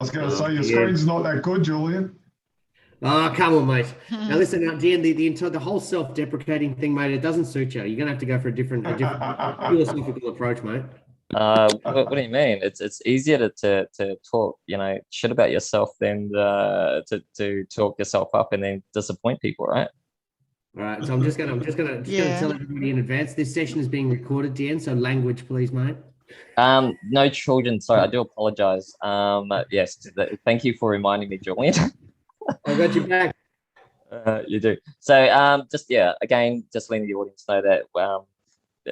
I was going to say, your Yeah. screen's not that good, Julian. Oh, come on, mate. Now listen, now, Dan, the whole self-deprecating thing, mate, it doesn't suit you. You're gonna have to go for a different philosophical approach, mate. What do you mean? It's easier to talk, shit about yourself than to talk yourself up and then disappoint people, right? All right, so I'm just gonna Yeah. tell everybody in advance. This session is being recorded, Dan. So language, please, mate. No children. Sorry, I do apologize. Yes, thank you for reminding me, Julian. I got you back. You do. So, again, just letting the audience know that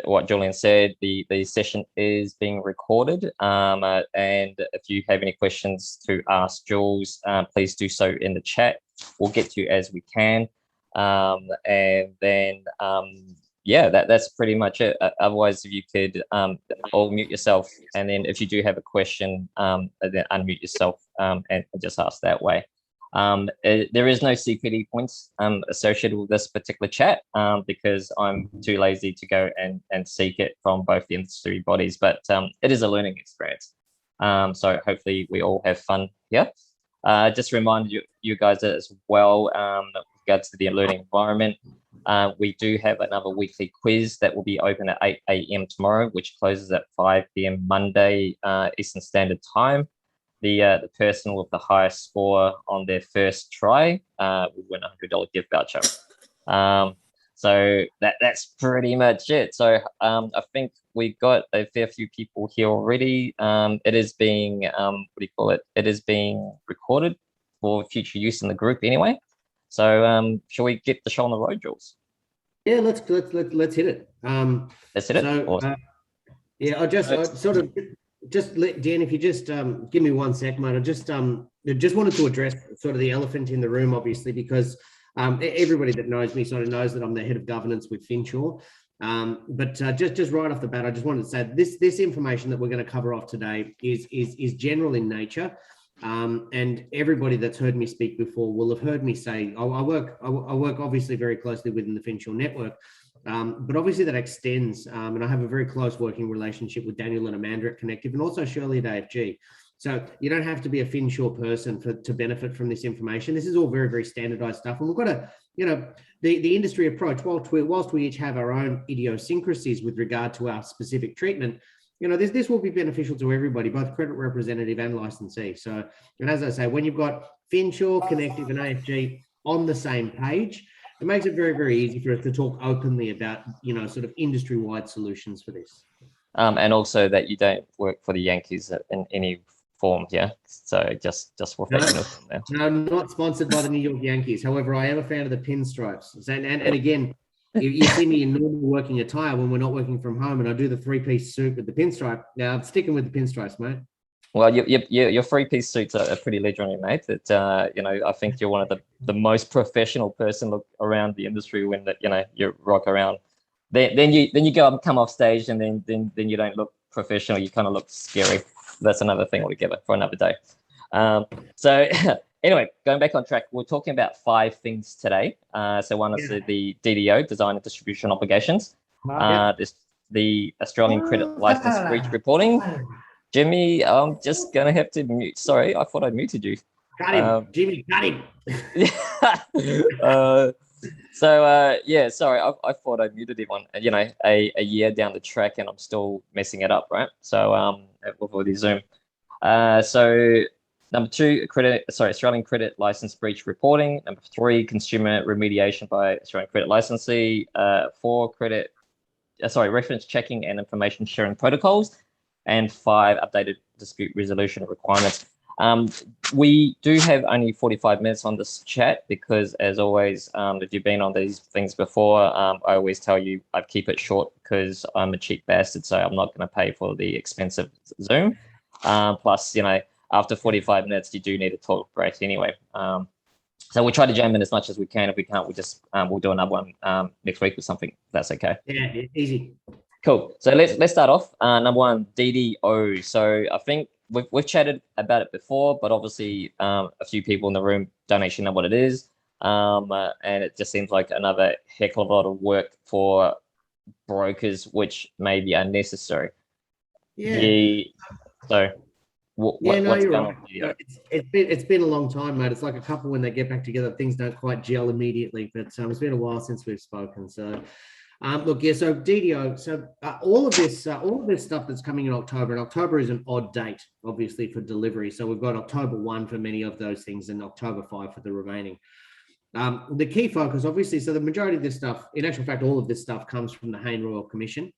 what Julian said, the session is being recorded. And if you have any questions to ask Jules, please do so in the chat. We'll get to you as we can. And then, that's pretty much it. Otherwise, if you could all mute yourself, and then if you do have a question, then unmute yourself and just ask that way. There is no security points associated with this particular chat because I'm too lazy to go and seek it from both the industry bodies, but it is a learning experience. So hopefully we all have fun here. Just remind you guys as well with regards to the learning environment. We do have another weekly quiz that will be open at 8 a.m. tomorrow, which closes at 5 p.m. Monday Eastern Standard Time. The person with the highest score on their first try will win a $100 gift voucher. So that's pretty much it. So I think we got a fair few people here already. It is being It is being recorded for future use in the group anyway. So shall we get the show on the road, Jules? Yeah, let's hit it. Let's hit it. So, Awesome. Just let Dan, if you just give me 1 sec, mate. I just wanted to address sort of the elephant in the room, obviously, because everybody that knows me sort of knows that I'm the head of governance with Finsure. But just right off the bat, I just wanted to say this information that we're going to cover off today is general in nature. And everybody that's heard me speak before will have heard me say, I work obviously very closely within the Finsure network. But obviously that extends, and I have a very close working relationship with Daniel and Amanda at Connective, and also Shirley at AFG. So you don't have to be a Finsure person to benefit from this information. This is all very, very standardized stuff. And we've got the industry approach, whilst we each have our own idiosyncrasies with regard to our specific treatment, this will be beneficial to everybody, both credit representative and licensee. So, and as I say, when you've got Finsure, Connective, and AFG on the same page, it makes it very, very easy for us to talk openly about, sort of industry-wide solutions for this. And also that you don't work for the Yankees in any form, yeah? So just for that. No, I'm not sponsored by the New York Yankees. However, I am a fan of the pinstripes. And again, you see me in normal working attire when we're not working from home, and I do the 3-piece suit with the pinstripe. Now, I'm sticking with the pinstripes, mate. Well, your 3-piece suits are pretty legendary, mate. That I think you're one of the most professional person around the industry when you rock around. Then you come off stage and then you don't look professional. You kind of look scary. That's another thing altogether for another day. So anyway, going back on track, we're talking about 5 things today. So one is the DDO, design and distribution obligations. The Australian credit license breach reporting. Jimmy, I'm just going to have to mute. Sorry, I thought I muted you. Got him, Jimmy, got him. Sorry, I thought I muted him on, a year down the track and I'm still messing it up, right? So, with all the Zoom. So, number 2, Australian credit license breach reporting. Number 3, consumer remediation by Australian credit licensee. 4, reference checking and information sharing protocols. And 5, updated dispute resolution requirements. We do have only 45 minutes on this chat because, as always, if you've been on these things before, I always tell you I keep it short because I'm a cheap bastard, so I'm not going to pay for the expensive Zoom. Plus, after 45 minutes, you do need a toilet break anyway. So we try to jam in as much as we can. If we can't, we'll do another one next week or something. If that's okay. Yeah, easy. Cool. So let's start off. Number 1, DDO. So I think we've chatted about it before, but obviously a few people in the room don't actually know what it is. And it just seems like another heck of a lot of work for brokers, which may be unnecessary. Yeah. Yeah, no, what's you're going right. on here? It's been a long time, mate. It's like a couple when they get back together, things don't quite gel immediately. But it's been a while since we've spoken. So, look, yeah. So DDO. So all of this stuff that's coming in October, and October is an odd date, obviously, for delivery. So we've got October 1 for many of those things, and October 5 for the remaining. The key focus, obviously, so the majority of this stuff, in actual fact, all of this stuff comes from the Hayne Royal Commission.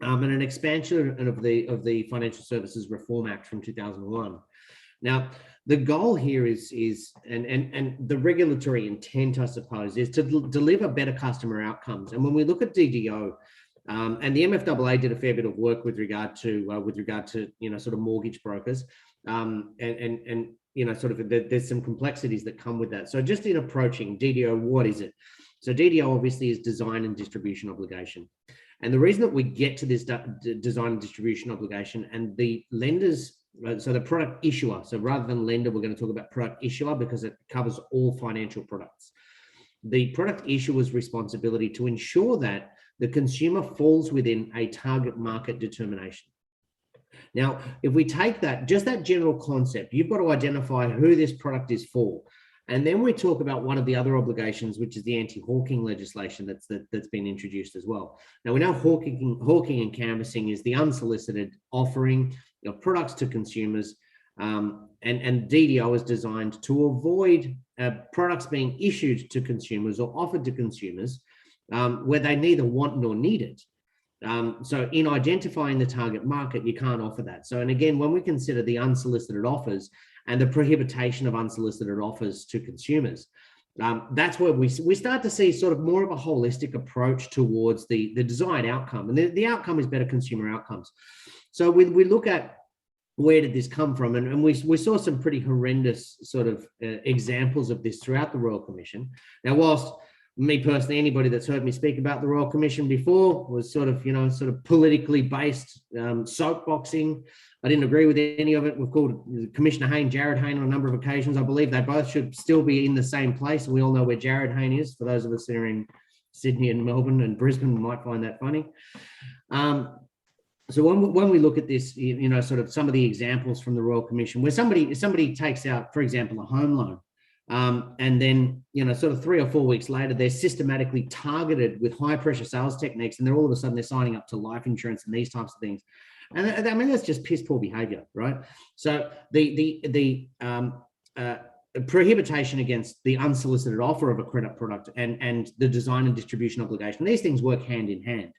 And an expansion of the Financial Services Reform Act from 2001. Now, the goal here is and the regulatory intent, I suppose, is to deliver better customer outcomes. And when we look at DDO, and the MFAA did a fair bit of work with regard to sort of mortgage brokers, and sort of there's some complexities that come with that. So just in approaching DDO, what is it? So DDO obviously is design and distribution obligation. And the reason that we get to this design and distribution obligation, and the lenders, so the product issuer, so rather than lender, we're going to talk about product issuer because it covers all financial products. The product issuer's responsibility to ensure that the consumer falls within a target market determination. Now, if we take that, just that general concept, you've got to identify who this product is for. And then we talk about one of the other obligations, which is the anti-hawking legislation that's been introduced as well. Now, we know hawking and canvassing is the unsolicited offering of products to consumers, and DDO is designed to avoid products being issued to consumers or offered to consumers where they neither want nor need it. So in identifying the target market, you can't offer that. So, and again, when we consider the unsolicited offers and the prohibition of unsolicited offers to consumers, that's where we start to see sort of more of a holistic approach towards the desired outcome. And the outcome is better consumer outcomes. So we look at where did this come from? And we saw some pretty horrendous sort of examples of this throughout the Royal Commission. Now, whilst me personally, anybody that's heard me speak about the Royal Commission before was sort of politically based soapboxing. I didn't agree with any of it. We've called Commissioner Hayne Jared Hayne on a number of occasions. I believe they both should still be in the same place. We all know where Jared Hayne is. For those of us that are in Sydney and Melbourne and Brisbane, might find that funny. So when we look at this, sort of some of the examples from the Royal Commission, where somebody takes out, for example, a home loan, and then, sort of 3 or 4 weeks later, they're systematically targeted with high pressure sales techniques, and they're all of a sudden they're signing up to life insurance and these types of things. And I mean, that's just piss poor behavior, right? So the prohibition against the unsolicited offer of a credit product and the design and distribution obligation, these things work hand in hand.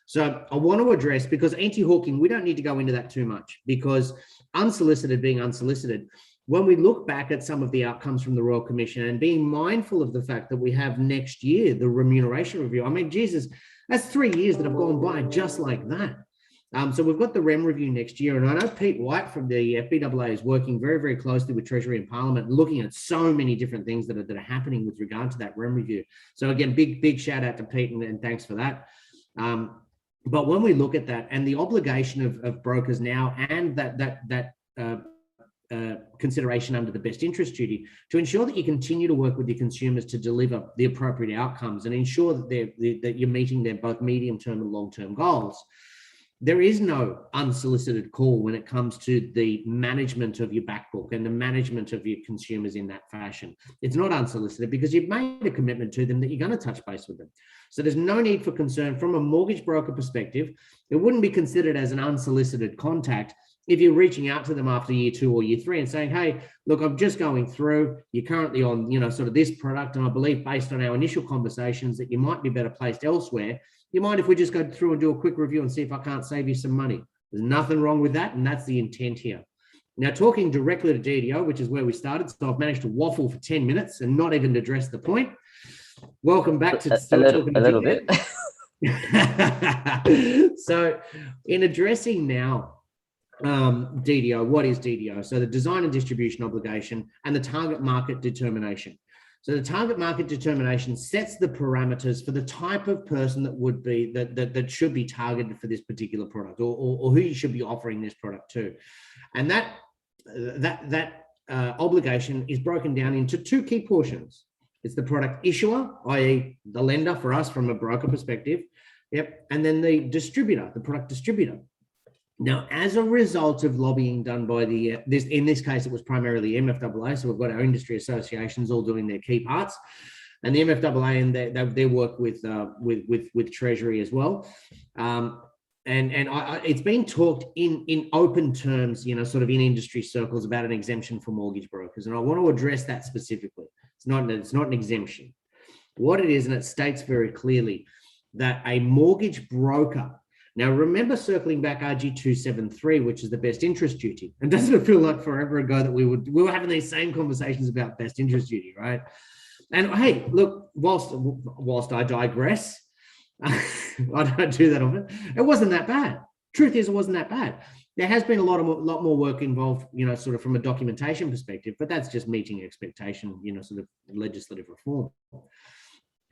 So I want to address, because anti-hawking, we don't need to go into that too much, because unsolicited being unsolicited, when we look back at some of the outcomes from the Royal Commission and being mindful of the fact that we have next year the remuneration review, I mean, Jesus, that's 3 years that have gone by just like that. So we've got the REM review next year, and I know Pete White from the FBAA is working very, very closely with Treasury and Parliament, looking at so many different things that are happening with regard to that REM review. So again, big shout out to Pete, and thanks for that. But when we look at that and the obligation of brokers now, and that consideration under the best interest duty, to ensure that you continue to work with your consumers to deliver the appropriate outcomes and ensure that you're meeting their both medium-term and long-term goals, there is no unsolicited call when it comes to the management of your back book and the management of your consumers in that fashion. It's not unsolicited because you've made a commitment to them that you're going to touch base with them. So there's no need for concern from a mortgage broker perspective. It wouldn't be considered as an unsolicited contact if you're reaching out to them after year 2 or year 3 and saying, hey, look, I'm just going through, you're currently on, sort of this product, and I believe based on our initial conversations that you might be better placed elsewhere. You mind if we just go through and do a quick review and see if I can't save you some money? There's nothing wrong with that, and that's the intent here. Now, talking directly to DDO, which is where we started, so I've managed to waffle for 10 minutes and not even address the point. Welcome back to a little bit. So in addressing now DDO, what is DDO? So the design and distribution obligation and the target market determination. So the target market determination sets the parameters for the type of person that would be that should be targeted for this particular product, or who you should be offering this product to. And that obligation is broken down into 2 key portions. It's the product issuer, i.e. the lender for us from a broker perspective. Yep. And then the distributor, the product distributor. Now, as a result of lobbying done by in this case, it was primarily MFAA. So we've got our industry associations all doing their key parts, and the MFAA and they work with Treasury as well. It's been talked in open terms, sort of in industry circles about an exemption for mortgage brokers. And I want to address that specifically. It's not an exemption. What it is, and it states very clearly that a mortgage broker. Now, remember circling back RG 273, which is the best interest duty. And doesn't it feel like forever ago that we were having these same conversations about best interest duty, right? And hey, look, whilst I digress, I don't do that often. It wasn't that bad. Truth is, it wasn't that bad. There has been a lot more work involved, sort of from a documentation perspective, but that's just meeting expectation, sort of legislative reform.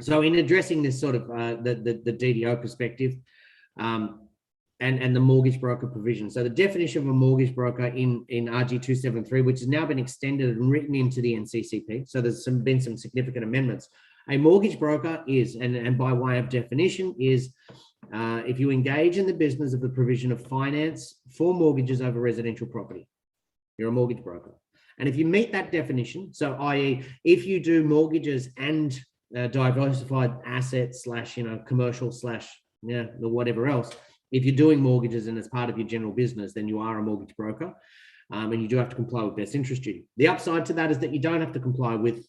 So in addressing this sort of the DDO perspective, and the mortgage broker provision. So the definition of a mortgage broker in RG 273, which has now been extended and written into the NCCP. So there's been some significant amendments. A mortgage broker is, and by way of definition, is if you engage in the business of the provision of finance for mortgages over residential property, you're a mortgage broker. And if you meet that definition, so i.e. if you do mortgages and diversified assets / commercial / whatever else, if you're doing mortgages and it's part of your general business, then you are a mortgage broker, and you do have to comply with best interest duty. The upside to that is that you don't have to comply with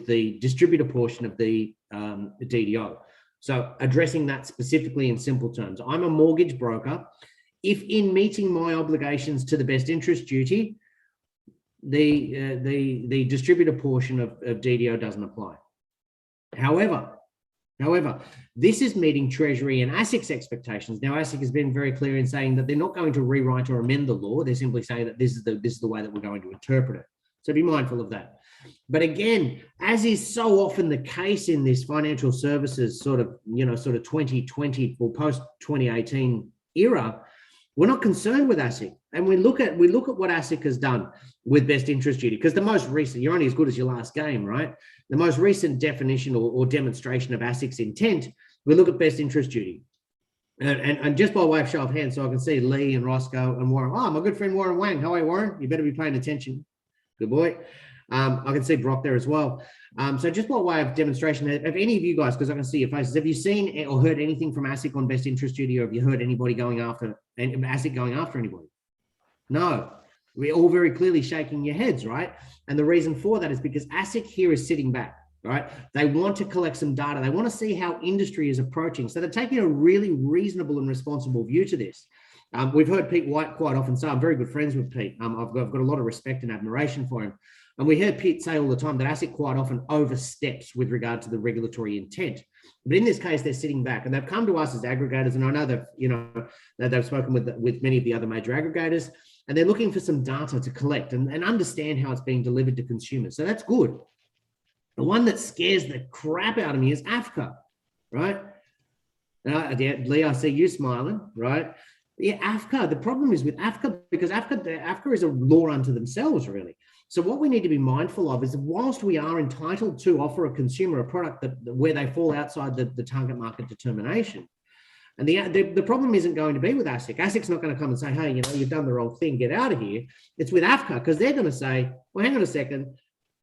the distributor portion of the DDO. So addressing that specifically in simple terms, I'm a mortgage broker if in meeting my obligations to the best interest duty, the distributor portion of DDO doesn't apply. However, this is meeting Treasury and ASIC's expectations. Now, ASIC has been very clear in saying that they're not going to rewrite or amend the law. They're simply saying that this is the way that we're going to interpret it. So be mindful of that. But again, as is so often the case in this financial services sort of 2020 or post 2018 era, we're not concerned with ASIC. And we look at what ASIC has done with best interest duty, because the most recent, you're only as good as your last game, right? The most recent definition or demonstration of ASIC's intent, we look at best interest duty. And just by way of show of hands, so I can see Lee and Roscoe and Warren. Oh, my good friend Warren Wang. How are you, Warren? You better be paying attention. Good boy. I can see Brock there as well. So just by way of demonstration, have any of you guys, because I can see your faces, have you seen or heard anything from ASIC on best interest duty, or have you heard anybody going after ASIC going after anybody? No. We're all very clearly shaking your heads, right? And the reason for that is because ASIC here is sitting back, right? They want to collect some data. They want to see how industry is approaching. So they're taking a really reasonable and responsible view to this. We've heard Pete White quite often say, I'm very good friends with Pete. I've got a lot of respect and admiration for him. And we hear Pete say all the time that ASIC quite often oversteps with regard to the regulatory intent. But in this case, they're sitting back, and they've come to us as aggregators. And I know that they've spoken with many of the other major aggregators, and they're looking for some data to collect and understand how it's being delivered to consumers. So that's good. The one that scares the crap out of me is AFCA, right? Lee, I see you smiling, right? Yeah, AFCA. The problem is with AFCA, because AFCA is a law unto themselves, really. So what we need to be mindful of is, whilst we are entitled to offer a consumer a product where they fall outside the target market determination, and the problem isn't going to be with ASIC. ASIC's not going to come and say, hey, you've done the wrong thing, get out of here. It's with AFCA, because they're going to say, well, hang on a second.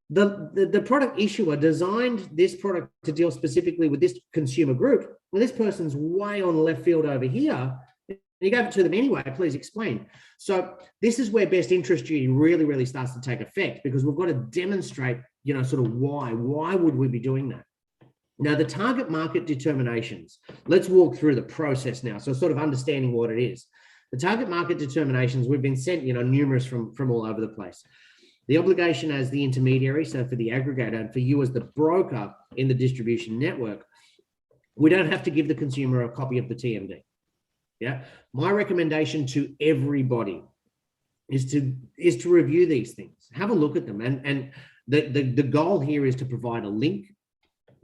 The product issuer designed this product to deal specifically with this consumer group. Well, this person's way on left field over here. You gave it to them anyway, please explain. So this is where best interest duty really, really starts to take effect, because we've got to demonstrate, sort of why would we be doing that? Now, the target market determinations, let's walk through the process now. So sort of understanding what it is. The target market determinations, we've been sent, numerous from all over the place. The obligation as the intermediary, so for the aggregator and for you as the broker in the distribution network, we don't have to give the consumer a copy of the TMD. Yeah, my recommendation to everybody is to review these things, have a look at them, and the goal here is to provide a link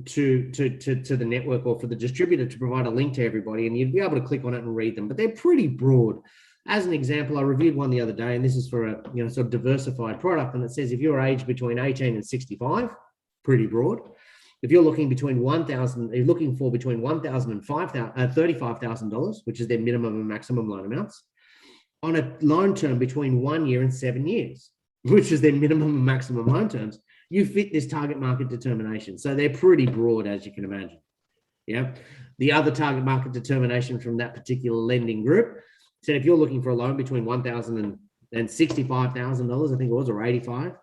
to the network, or for the distributor to provide a link to everybody, and you'd be able to click on it and read them. But they're pretty broad. As an example, I reviewed one the other day, and this is for a sort of diversified product, and it says if you're aged between 18 and 65, pretty broad. If you're looking between $1,000 and $35,000, which is their minimum and maximum loan amounts. on a loan term between 1 year and 7 years, which is their minimum and maximum loan terms, you fit this target market determination. So they're pretty broad, as you can imagine. Yeah. The other target market determination from that particular lending group said if you're looking for a loan between $1,000 and $65,000, I think it was, or 85,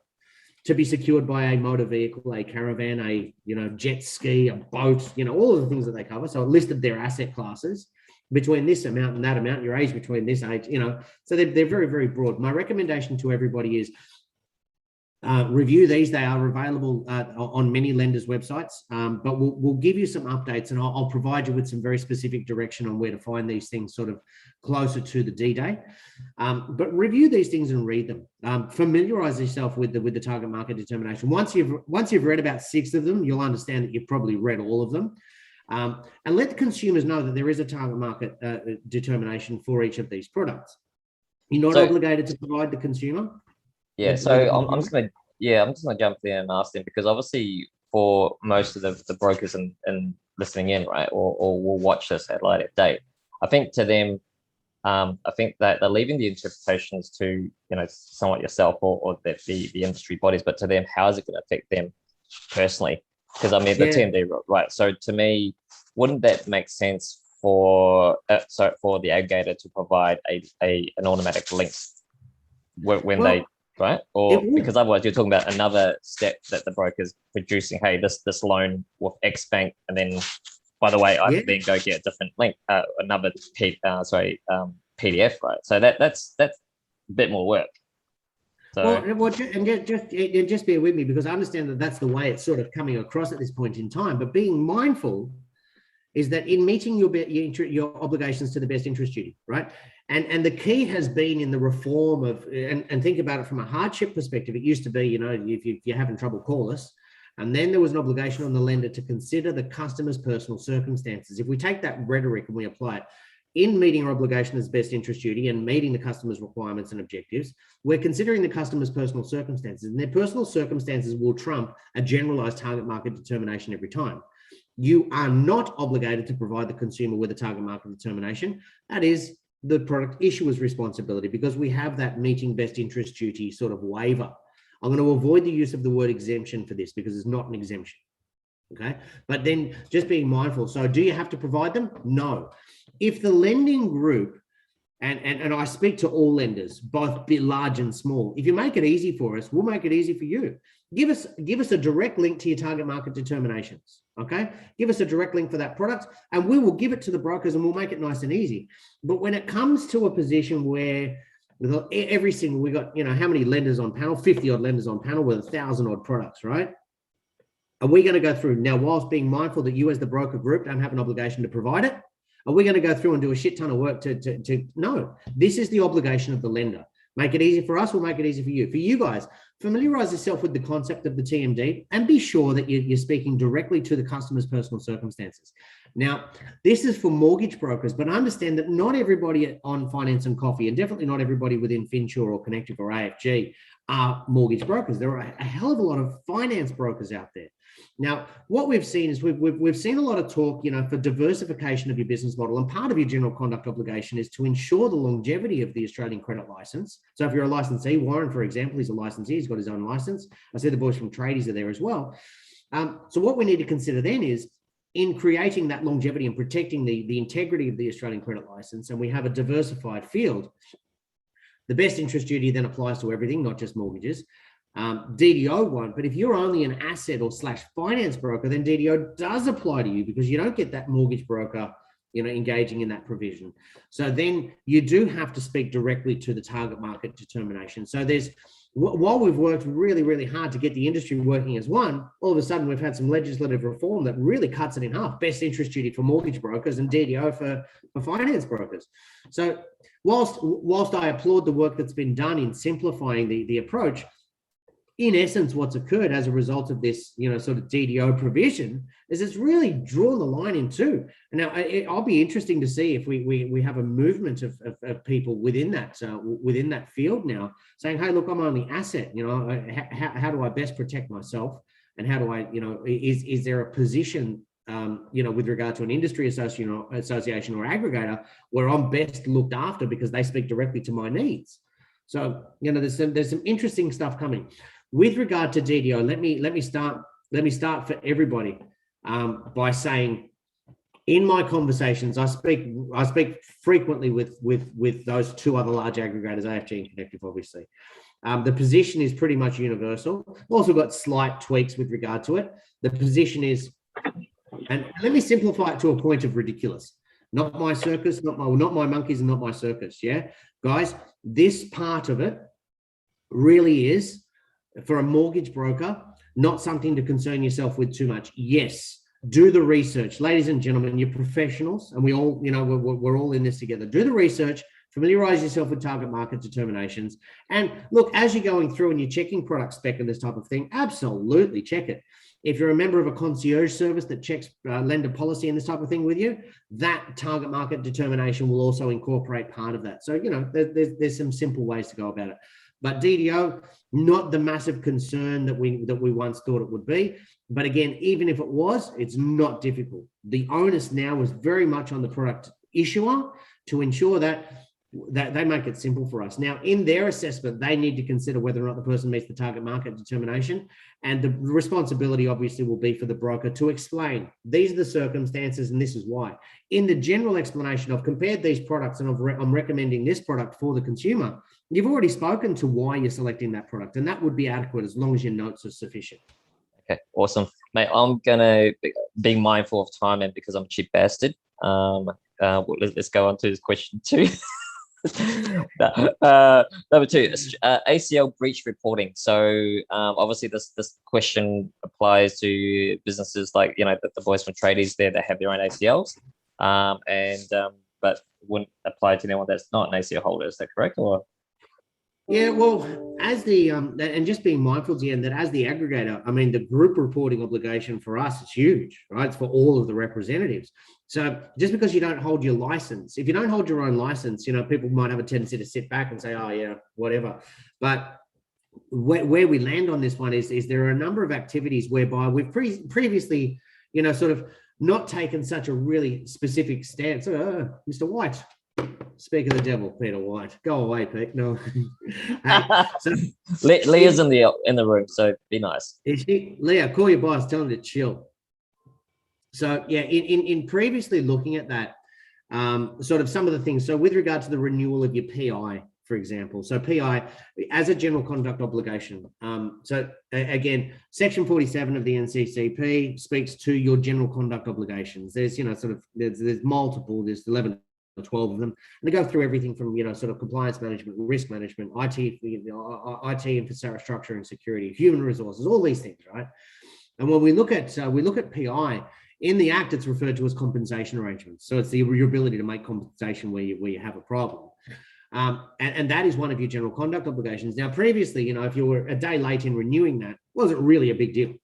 to be secured by a motor vehicle, a caravan, a jet ski, a boat, all of the things that they cover. So it listed their asset classes between this amount and that amount, your age between this age, so they're very, very broad. My recommendation to everybody is review these. They are available on many lenders' websites, but we'll give you some updates, and I'll provide you with some very specific direction on where to find these things sort of closer to the D-Day. But review these things and read them. Familiarize yourself with the target market determination. Once you've read about 6 of them, you'll understand that you've probably read all of them. And let the consumers know that there is a target market determination for each of these products. You're not obligated to provide the consumer. Yeah, so I'm just gonna jump there and ask them, because obviously for most of the brokers and listening in, right, or will watch this at a later date, I think to them, I think that they're leaving the interpretations to somewhat yourself or the industry bodies, but to them, how is it going to affect them personally? Because I mean the TMD, right? So to me, wouldn't that make sense for the aggregator to provide an automatic link when they right? Or because otherwise you're talking about another step that the broker's producing. Hey, this loan with X bank, and then by the way, I can then go get a different link, another PDF, right? So that's a bit more work. So just bear with me, because I understand that that's the way it's sort of coming across at this point in time. But being mindful is that in meeting your obligations to the best interest duty, right? And the key has been in the reform of, and think about it from a hardship perspective. It used to be, if you're having trouble, call us. And then there was an obligation on the lender to consider the customer's personal circumstances. If we take that rhetoric and we apply it in meeting our obligation as best interest duty and meeting the customer's requirements and objectives, we're considering the customer's personal circumstances, and their personal circumstances will trump a generalized target market determination every time. You are not obligated to provide the consumer with a target market determination. That is the product issuer's responsibility, because we have that meeting best interest duty sort of waiver. I'm going to avoid the use of the word exemption for this, because it's not an exemption. Okay. But then just being mindful. So do you have to provide them? No. If the lending group, and I speak to all lenders, both large and small, if you make it easy for us, we'll make it easy for you. Give us a direct link to your target market determinations. Okay. Give us a direct link for that product, and we will give it to the brokers, and we'll make it nice and easy. But when it comes to a position where every single, we got, how many lenders on panel? 50 odd lenders on panel with 1,000 odd products, right? Are we going to go through now, whilst being mindful that you as the broker group don't have an obligation to provide it? Are we going to go through and do a shit ton of work to no, this is the obligation of the lender. Make it easy for us, we'll make it easy for you. For you guys, familiarize yourself with the concept of the TMD and be sure that you're speaking directly to the customer's personal circumstances. Now, this is for mortgage brokers, but understand that not everybody on Finance and Coffee, and definitely not everybody within Finsure or Connective or AFG, are mortgage brokers. There are a hell of a lot of finance brokers out there. Now, what we've seen is we've seen a lot of talk, for diversification of your business model, and part of your general conduct obligation is to ensure the longevity of the Australian credit license. So if you're a licensee, Warren, for example, he's a licensee, he's got his own license. I see the boys from Tradies are there as well. So what we need to consider then is, in creating that longevity and protecting the integrity of the Australian credit license, and we have a diversified field, the best interest duty then applies to everything, not just mortgages. DDO won't, but if you're only an asset or / finance broker, then DDO does apply to you, because you don't get that mortgage broker, engaging in that provision. So then you do have to speak directly to the target market determination. So while we've worked really, really hard to get the industry working as one, all of a sudden we've had some legislative reform that really cuts it in half. Best interest duty for mortgage brokers and DDO for finance brokers. So whilst I applaud the work that's been done in simplifying the approach, in essence, what's occurred as a result of this, sort of DDO provision is it's really drawn the line in two. Now, I'll be interesting to see if we have a movement of people within that field now saying, hey, look, I'm only asset, how do I best protect myself? And how do I, is there a position with regard to an industry association or aggregator, where I'm best looked after because they speak directly to my needs. So, there's some interesting stuff coming. With regard to DDO, let me start for everybody by saying, in my conversations, I speak frequently with those two other large aggregators, AFG and Connective, obviously. The position is pretty much universal. Also got slight tweaks with regard to it. The position is, and let me simplify it to a point of ridiculous. Not my circus, not my monkeys, and not my circus. Yeah, guys, this part of it really is, for a mortgage broker, not something to concern yourself with too much. Yes, do the research, ladies and gentlemen. You're professionals, and we all, we're all in this together. Do the research. Familiarize yourself with target market determinations. And look, as you're going through and you're checking product spec and this type of thing, absolutely check it. If you're a member of a concierge service that checks lender policy and this type of thing with you, that target market determination will also incorporate part of that. So, there's some simple ways to go about it. But DDO, not the massive concern that we once thought it would be. But again, even if it was, it's not difficult. The onus now is very much on the product issuer to ensure that they make it simple for us. Now, in their assessment, they need to consider whether or not the person meets the target market determination. And the responsibility obviously will be for the broker to explain, these are the circumstances and this is why. In the general explanation of compared these products and I'm recommending this product for the consumer, you've already spoken to why you're selecting that product, and that would be adequate as long as your notes are sufficient. Okay, awesome. Mate, I'm going to be mindful of time, and because I'm a cheap bastard, let's go on to this question 2. Number 2, ACL breach reporting. So obviously this question applies to businesses like the boys from tradies there that have their own ACLs, but wouldn't apply to anyone that's not an ACL holder. Is that correct? Or yeah, well, as the and just being mindful to the end that as the aggregator, I mean, the group reporting obligation for us is huge, right? It's for all of the representatives. So just because you don't hold your license, if you don't hold your own license, people might have a tendency to sit back and say, oh yeah, whatever. But where we land on this one is there are a number of activities whereby we've previously, sort of not taken such a really specific stance. Mr. White. Speak of the devil, Peter White. Go away, Pete. No. Hey, so Leah's in the room, so be nice. Is she? Leah, call your boss. Tell him to chill. So yeah, in previously looking at that, sort of some of the things. So with regard to the renewal of your PI, for example. So PI as a general conduct obligation. So again, Section 47 of the NCCP speaks to your general conduct obligations. There's there's multiple. There's 11. 12 of them, and they go through everything from sort of compliance management, risk management, IT infrastructure and security, human resources, all these things, right? And when we look at PI in the Act, it's referred to as compensation arrangements. So it's your ability to make compensation where you have a problem, and that is one of your general conduct obligations. Now, previously, if you were a day late in renewing that, wasn't really a big deal.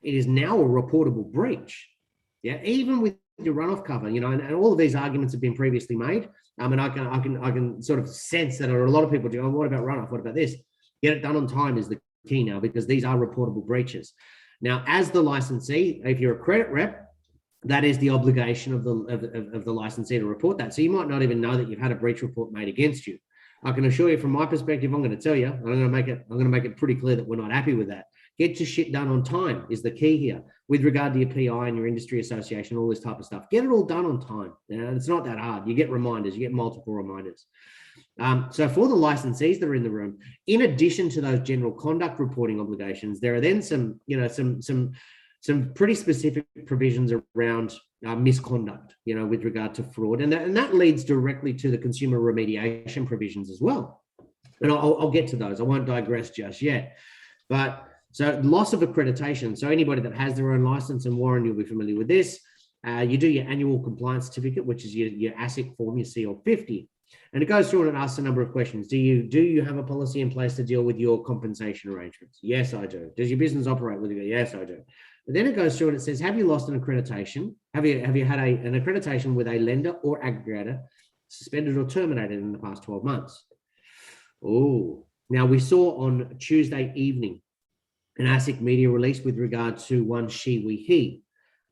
It is now a reportable breach. Yeah, even with your runoff cover, and all of these arguments have been previously made. And I can sort of sense that a lot of people do. Oh, what about runoff? What about this? Get it done on time is the key now, because these are reportable breaches. Now, as the licensee, if you're a credit rep, that is the obligation of the licensee to report that. So you might not even know that you've had a breach report made against you. I can assure you, from my perspective, I'm going to tell you, I'm going to make it pretty clear that we're not happy with that. Get your shit done on time is the key here. With regard to your PI and your industry association, all this type of stuff, get it all done on time. It's not that hard. You get reminders, you get multiple reminders. So for the licensees that are in the room, in addition to those general conduct reporting obligations, there are then some pretty specific provisions around misconduct, with regard to fraud, and that leads directly to the consumer remediation provisions as well. And I'll get to those. I won't digress just yet, but. So loss of accreditation. So anybody that has their own license, and Warren, you'll be familiar with this, you do your annual compliance certificate, which is your ASIC form, your CL50. And it goes through and it asks a number of questions. Do you have a policy in place to deal with your compensation arrangements? Yes, I do. Does your business operate with you? Yes, I do. But then it goes through and it says, have you lost an accreditation? Have you had an accreditation with a lender or aggregator suspended or terminated in the past 12 months? Oh, now we saw on Tuesday evening an ASIC media release with regard to one She, We, He.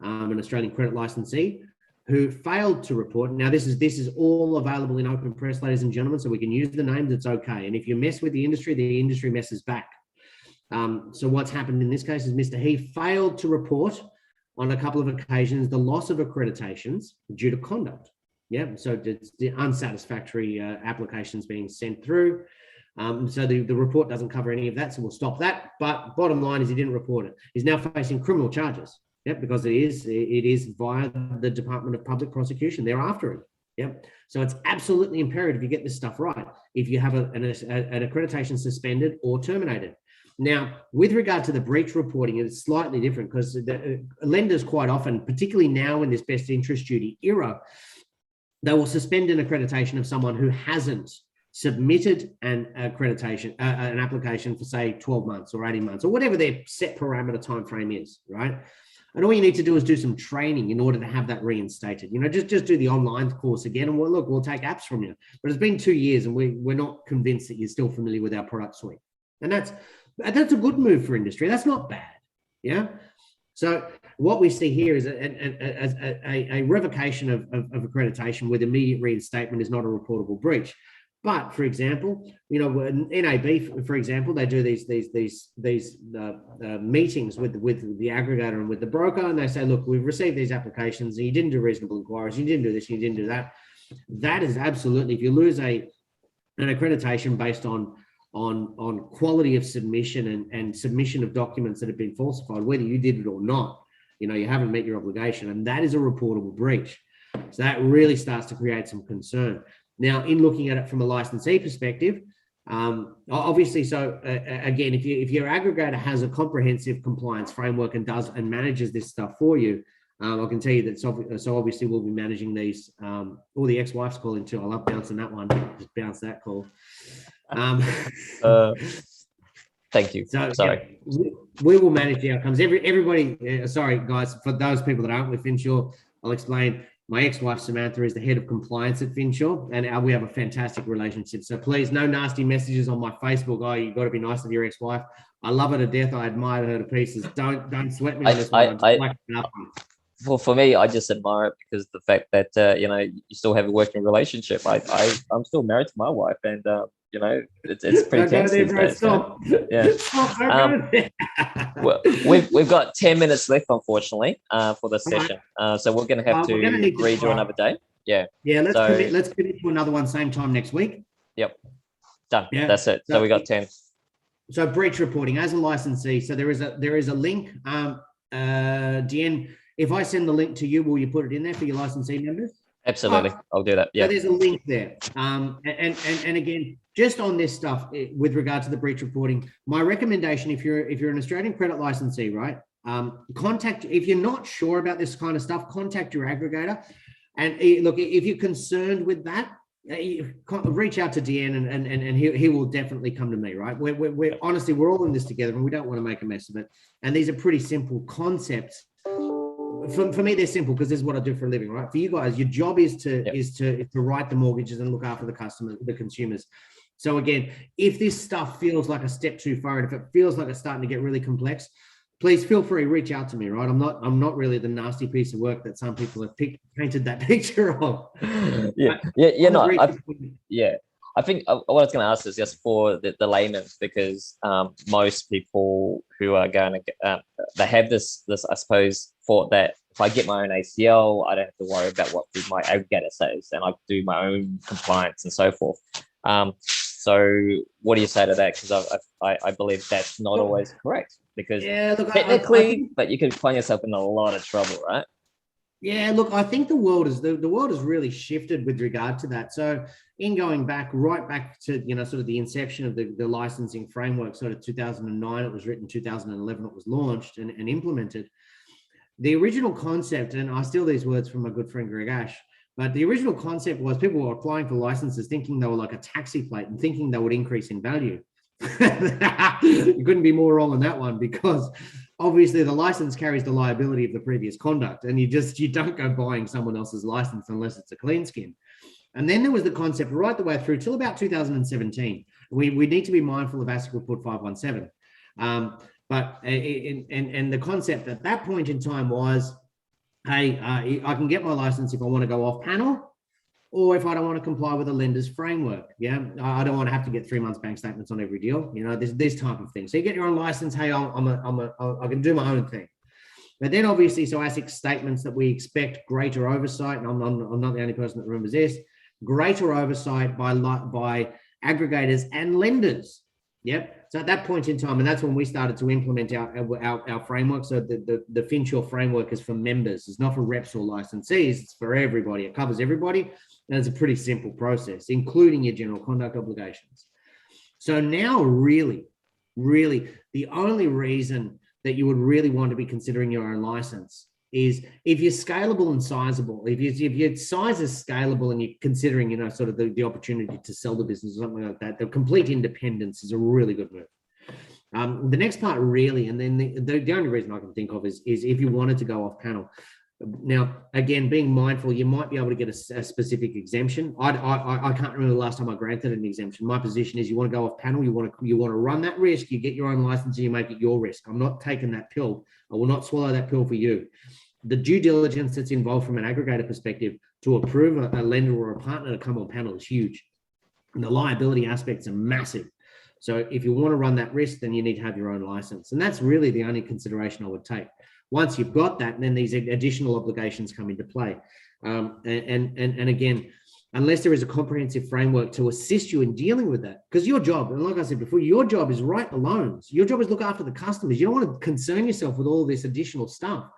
an Australian credit licensee, who failed to report. Now, this is all available in open press, ladies and gentlemen, so we can use the names, it's okay. And if you mess with the industry messes back. So what's happened in this case is Mr. He failed to report on a couple of occasions the loss of accreditations due to conduct. Yeah, so it's the unsatisfactory applications being sent through. So the report doesn't cover any of that, so we'll stop that. But bottom line is he didn't report it. He's now facing criminal charges. Yep, because it is via the Department of Public Prosecution. They're after him. Yep. So it's absolutely imperative you get this stuff right if you have an accreditation suspended or terminated. Now, with regard to the breach reporting, it's slightly different because the lenders quite often, particularly now in this best interest duty era, they will suspend an accreditation of someone who hasn't submitted an accreditation, an application for say 12 months or 18 months or whatever their set parameter time frame is, right? And all you need to do is do some training in order to have that reinstated. You know, just do the online course again, and we'll take apps from you. But it's been 2 years, and we're not convinced that you're still familiar with our product suite. And that's a good move for industry. That's not bad. Yeah. So what we see here is a revocation of accreditation with immediate reinstatement is not a reportable breach. But for example, you know, NAB, for example, they do these meetings with the aggregator and with the broker, and they say, look, we've received these applications, and you didn't do reasonable inquiries, you didn't do this, you didn't do that. That is absolutely, if you lose an accreditation based on quality of submission and submission of documents that have been falsified, whether you did it or not, you know, you haven't met your obligation, and that is a reportable breach. So that really starts to create some concern. Now, in looking at it from a licensee perspective, obviously, so again, if your aggregator has a comprehensive compliance framework and manages this stuff for you, I can tell you that. So obviously, we'll be managing these. All the ex-wife's calling too. I love bouncing that one. Just bounce that call. Thank you. So, sorry. Yeah, we will manage the outcomes. Everybody. Sorry, guys. For those people that aren't with Finsure, I'll explain. My ex-wife, Samantha, is the head of compliance at Finsure, and we have a fantastic relationship. So please, no nasty messages on my Facebook. Oh, you've got to be nice to your ex-wife. I love her to death. I admire her to pieces. Don't sweat me on this one. For me, I just admire it because the fact that, you know, you still have a working relationship. I'm still married to my wife, and, you know, it's pretty tense these days. Yeah. Well, we've got 10 minutes left, unfortunately, for this session. So we're going to have to redo another day. Yeah. Yeah. Let's commit to another one same time next week. Yep. Done. Yeah. That's it. So we got 10. So breach reporting as a licensee. So there is a link. Deanne, if I send the link to you, will you put it in there for your licensee members? Absolutely. I'll do that. Yeah. So there's a link there. And again, just on this stuff with regard to the breach reporting, my recommendation, if you're an Australian credit licensee, right, if you're not sure about this kind of stuff, contact your aggregator. And look, if you're concerned with that, reach out to Deanne and he will definitely come to me, right? We're honestly, we're all in this together and we don't want to make a mess of it. And these are pretty simple concepts. For me, they're simple because this is what I do for a living, right? For you guys, your job is to write the mortgages and look after the customers, the consumers. So again, if this stuff feels like a step too far, and if it feels like it's starting to get really complex, please feel free to reach out to me, right? I'm not really the nasty piece of work that some people have painted that picture of. I think what I was going to ask is just for the laymen, because most people who are going to, they have this, I suppose, thought that if I get my own ACL, I don't have to worry about what my aggregator says, and I do my own compliance and so forth. So what do you say to that? Because I believe that's not always correct, because technically, but you can find yourself in a lot of trouble, right? Yeah, look, I think the world has really shifted with regard to that. So in going right back to, you know, sort of the inception of the licensing framework, sort of 2009, it was written, 2011, it was launched and implemented. The original concept, and I steal these words from my good friend Greg Ash, but the original concept was people were applying for licenses thinking they were like a taxi plate and thinking they would increase in value. You couldn't be more wrong on that one, because obviously the license carries the liability of the previous conduct, and you don't go buying someone else's license unless it's a clean skin. And then there was the concept right the way through till about 2017. We need to be mindful of ASIC Report 517. But the concept at that point in time was hey, I can get my license if I want to go off panel, or if I don't want to comply with a lender's framework. Yeah, I don't want to have to get 3 months bank statements on every deal. You know, there's this type of thing. So you get your own license. Hey, I can do my own thing. But then obviously, so ASIC statements that we expect greater oversight, and I'm not the only person that remembers this, greater oversight by aggregators and lenders. Yep. So at that point in time, and that's when we started to implement our framework. So the Finsure framework is for members. It's not for reps or licensees. It's for everybody. It covers everybody. And it's a pretty simple process, including your general conduct obligations. So now really, the only reason that you would really want to be considering your own license is if you're scalable and sizable. If your size is scalable and you're considering, you know, sort of the opportunity to sell the business or something like that, the complete independence is a really good move. The next part really, and then the only reason I can think of is if you wanted to go off panel. Now, again, being mindful, you might be able to get a specific exemption. I can't remember the last time I granted an exemption. My position is you want to go off panel, you want to run that risk, you get your own license and you make it your risk. I'm not taking that pill. I will not swallow that pill for you. The due diligence that's involved from an aggregator perspective to approve a lender or a partner to come on panel is huge. And the liability aspects are massive. So if you want to run that risk, then you need to have your own license. And that's really the only consideration I would take. Once you've got that, then these additional obligations come into play. And again, unless there is a comprehensive framework to assist you in dealing with that, because your job, and like I said before, your job is write the loans. Your job is look after the customers. You don't want to concern yourself with all this additional stuff,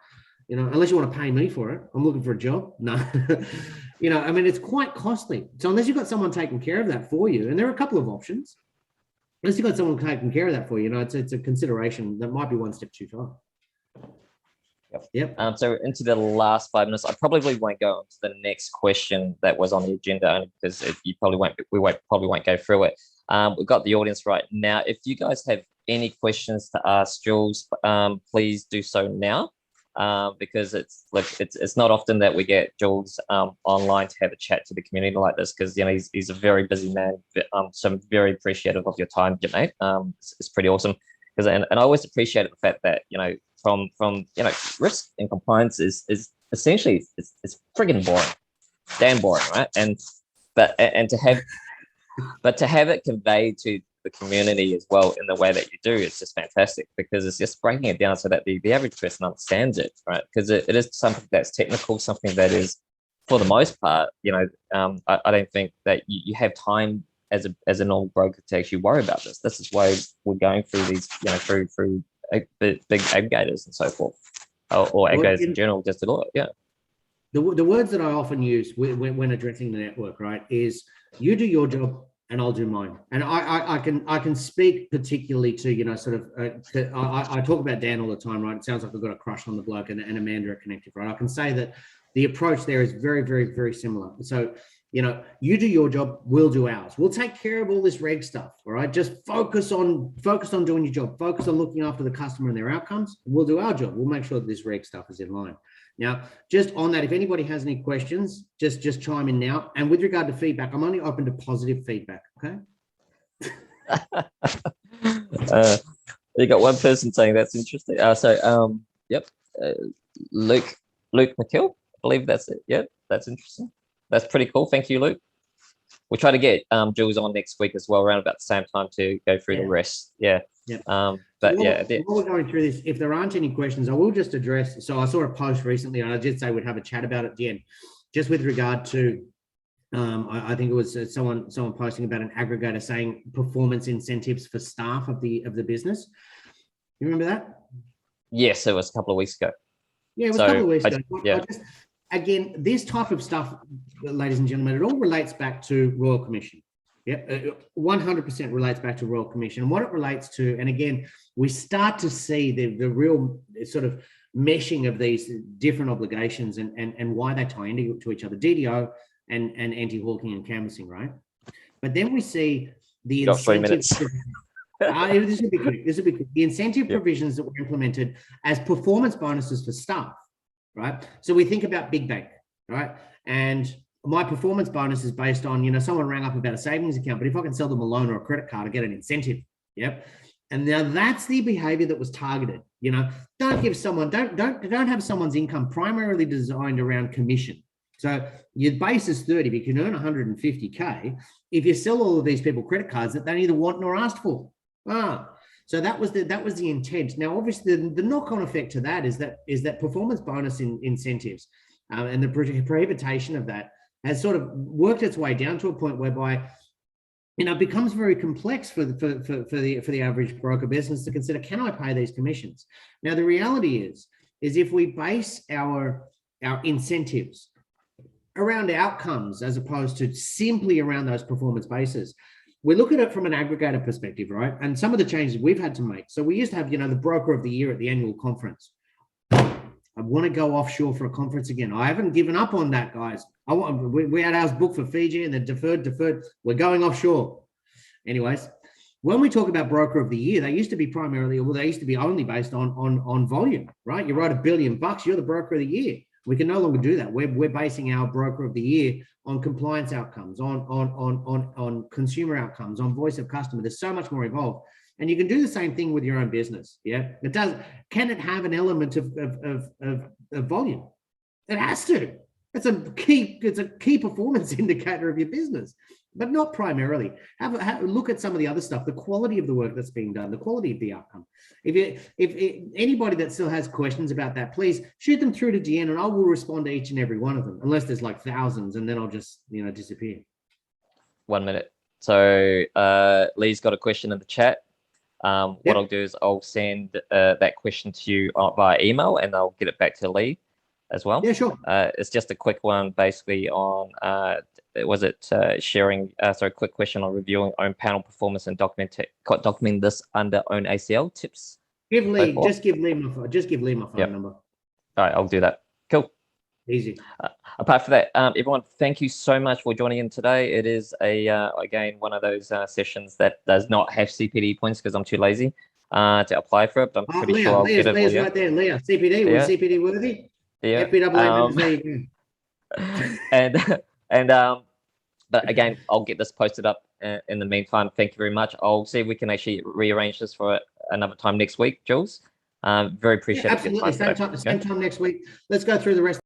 you know, unless you want to pay me for it. I'm looking for a job. No, you know, I mean, it's quite costly. So unless you've got someone taking care of that for you, and there are a couple of options, unless you've got someone taking care of that for you, you know, it's a consideration that might be one step too far. Yep. So into the last 5 minutes, I probably won't go on to the next question that was on the agenda, only because we probably won't go through it. We've got the audience right now. If you guys have any questions to ask Jules, please do so now, because it's not often that we get Jules online to have a chat to the community like this, because, you know, he's a very busy man. So I'm very appreciative of your time, mate. It's pretty awesome, because and I always appreciate the fact that, you know, from you know, risk and compliance is essentially it's friggin' boring, damn boring, right? But to have it conveyed to the community as well in the way that you do, it's just fantastic, because it's just breaking it down so that the average person understands it, right? Because it is something that's technical, something that is, for the most part, you know, I don't think that you have time as a normal broker to actually worry about this. This is why we're going through these, you know, through big aggregators and so forth, or aggregators in general, just a lot. Yeah. The words that I often use when addressing the network, right, is you do your job and I'll do mine. And I can speak particularly to, you know, sort of, I talk about Dan all the time, right? It sounds like I've got a crush on the bloke and Amanda are connected, right? I can say that the approach there is very, very, very similar. So, you know, you do your job, we'll do ours. We'll take care of all this reg stuff, all right? Just focus on doing your job. Focus on looking after the customer and their outcomes. We'll do our job. We'll make sure that this reg stuff is in line. Now, just on that, if anybody has any questions, just chime in now. And with regard to feedback, I'm only open to positive feedback, okay? You got one person saying that's interesting. Yep, Luke McKill, I believe that's it. Yep, that's interesting. That's pretty cool. Thank you, Luke. We'll try to get Jules on next week as well, around about the same time, to go through the rest. Yeah. While we're going through this, if there aren't any questions, I will just address. So I saw a post recently, and I did say we'd have a chat about it at the end, just with regard to, I think it was someone posting about an aggregator saying performance incentives for staff of the business. You remember that? Yes, it was a couple of weeks ago. Yeah, it was a couple of weeks ago. Again, this type of stuff, ladies and gentlemen, it all relates back to Royal Commission. Yeah, 100% relates back to Royal Commission. And what it relates to, and again, we start to see the real sort of meshing of these different obligations and why they tie into each other, DDO and anti-hawking and canvassing, right? But then we see the incentives. This will be quick. The incentive provisions that were implemented as performance bonuses for staff. Right. So we think about big bank, right? And my performance bonus is based on, you know, someone rang up about a savings account, but if I can sell them a loan or a credit card, I get an incentive. Yep. And now that's the behavior that was targeted. Don't have someone's income primarily designed around commission. So your base is 30, but you can earn 150K if you sell all of these people credit cards that they neither want nor asked for. So that was the intent. Now, obviously, the knock-on effect to that is that performance bonus incentives and the prohibition of that has sort of worked its way down to a point whereby it becomes very complex for the average broker business to consider, can I pay these commissions? Now, the reality is if we base our incentives around outcomes as opposed to simply around those performance bases, we look at it from an aggregator perspective, right? And some of the changes we've had to make. So we used to have, the broker of the year at the annual conference. I want to go offshore for a conference again. I haven't given up on that, guys. We had ours booked for Fiji and then deferred. We're going offshore. Anyways, when we talk about broker of the year, they used to be only based on volume, right? You write $1 billion, you're the broker of the year. We can no longer do that. We're basing our broker of the year on compliance outcomes, on consumer outcomes, on voice of customer. There's so much more involved. And you can do the same thing with your own business. Yeah. Can it have an element of volume? It has to. It's a key performance indicator of your business, but not primarily. Have a look at some of the other stuff, the quality of the work that's being done, the quality of the outcome. If anybody that still has questions about that, please shoot them through to Deanne and I will respond to each and every one of them, unless there's like thousands and then I'll just, disappear. 1 minute. So Lee's got a question in the chat. What I'll do is I'll send that question to you via email and I'll get it back to Lee as well. Yeah, sure. It's just a quick one basically on, quick question on reviewing own panel performance and documenting this under own ACL tips. Give Lee my phone number. All right, I'll do that. Cool. Easy. Apart from that, everyone, thank you so much for joining in today. It is again one of those sessions that does not have CPD points because I'm too lazy to apply for it. But I'm pretty sure I'll get it for you. Right there, Leah. CPD was CPD worthy. Yeah. FBAA but again, I'll get this posted up in the meantime. Thank you very much. I'll see if we can actually rearrange this for another time next week, Jules. Very appreciative. Absolutely. Same time next week. Let's go through the rest.